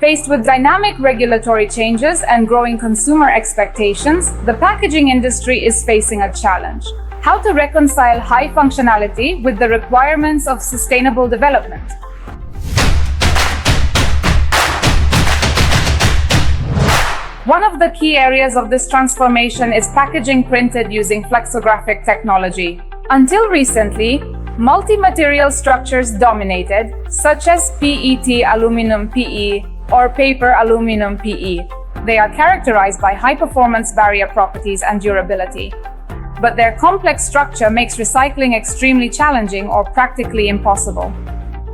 Faced with dynamic regulatory changes and growing consumer expectations, the packaging industry is facing a challenge: how to reconcile high functionality with the requirements of sustainable development. One of the key areas of this transformation is packaging printed using flexographic technology. Until recently, multi-material structures dominated, such as PET aluminum PE or paper aluminum PE. They are characterized by high-performance barrier properties and durability. But their complex structure makes recycling extremely challenging or practically impossible.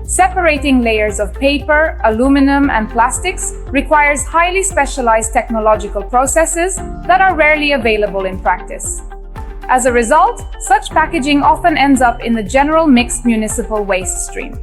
Separating layers of paper, aluminum, and plastics requires highly specialized technological processes that are rarely available in practice. As a result, such packaging often ends up in the general mixed municipal waste stream.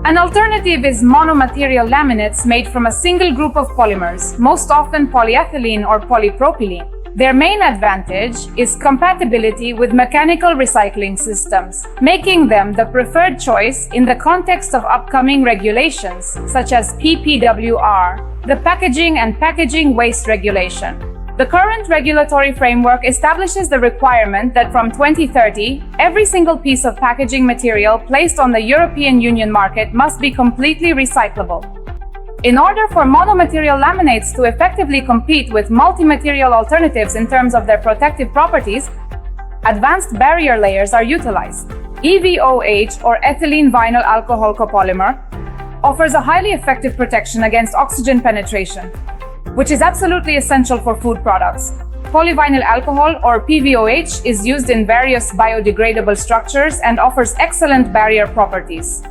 An alternative is monomaterial laminates made from a single group of polymers, most often polyethylene or polypropylene. Their main advantage is compatibility with mechanical recycling systems, making them the preferred choice in the context of upcoming regulations, such as PPWR, the Packaging and Packaging Waste Regulation. The current regulatory framework establishes the requirement that from 2030, every single piece of packaging material placed on the European Union market must be completely recyclable. In order for monomaterial laminates to effectively compete with multi-material alternatives in terms of their protective properties, advanced barrier layers are utilized. EVOH, or ethylene vinyl alcohol copolymer, offers a highly effective protection against oxygen penetration, which is absolutely essential for food products. Polyvinyl alcohol, or PVOH, is used in various biodegradable structures and offers excellent barrier properties,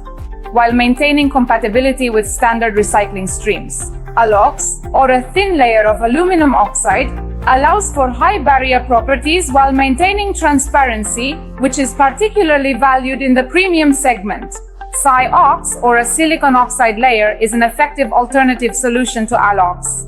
while maintaining compatibility with standard recycling streams. ALOX, or a thin layer of aluminum oxide, allows for high barrier properties while maintaining transparency, which is particularly valued in the premium segment. SiOx, or a silicon oxide layer, is an effective alternative solution to ALOX,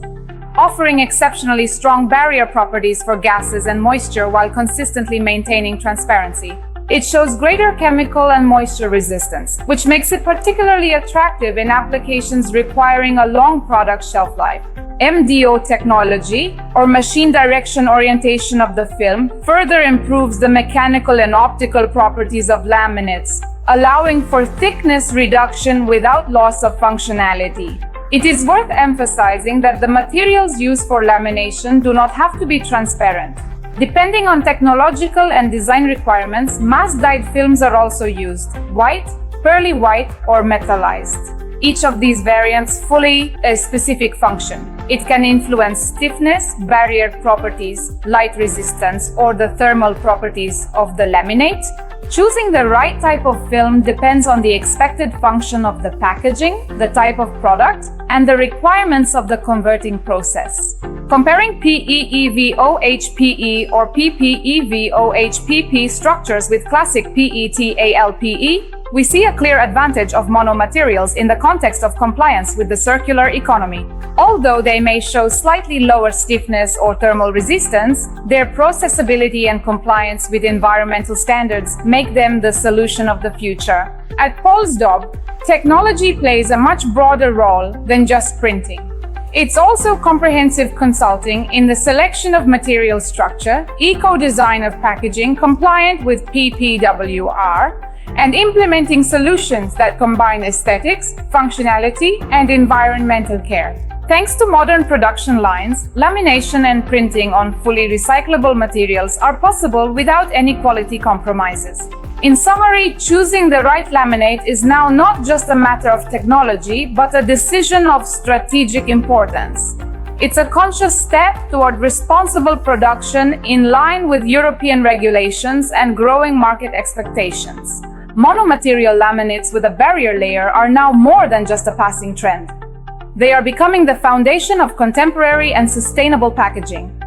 offering exceptionally strong barrier properties for gases and moisture while consistently maintaining transparency. It shows greater chemical and moisture resistance, which makes it particularly attractive in applications requiring a long product shelf life. MDO technology, or machine direction orientation of the film, further improves the mechanical and optical properties of laminates, allowing for thickness reduction without loss of functionality. It is worth emphasizing that the materials used for lamination do not have to be transparent. Depending on technological and design requirements, mass-dyed films are also used: white, pearly white, or metallized. Each of these variants fully a specific function. It can influence stiffness, barrier properties, light resistance, or the thermal properties of the laminate. Choosing the right type of film depends on the expected function of the packaging, the type of product, and the requirements of the converting process. Comparing PEEVOHPE or PPEVOHPP structures with classic PETALPE, we see a clear advantage of monomaterials in the context of compliance with the circular economy. Although they may show slightly lower stiffness or thermal resistance, their processability and compliance with environmental standards make them the solution of the future. At POL-ZDOB, technology plays a much broader role than just printing. It's also comprehensive consulting in the selection of material structure, eco-design of packaging compliant with PPWR, and implementing solutions that combine aesthetics, functionality, and environmental care. Thanks to modern production lines, lamination and printing on fully recyclable materials are possible without any quality compromises. In summary, choosing the right laminate is now not just a matter of technology, but a decision of strategic importance. It's a conscious step toward responsible production in line with European regulations and growing market expectations. Monomaterial laminates with a barrier layer are now more than just a passing trend. They are becoming the foundation of contemporary and sustainable packaging.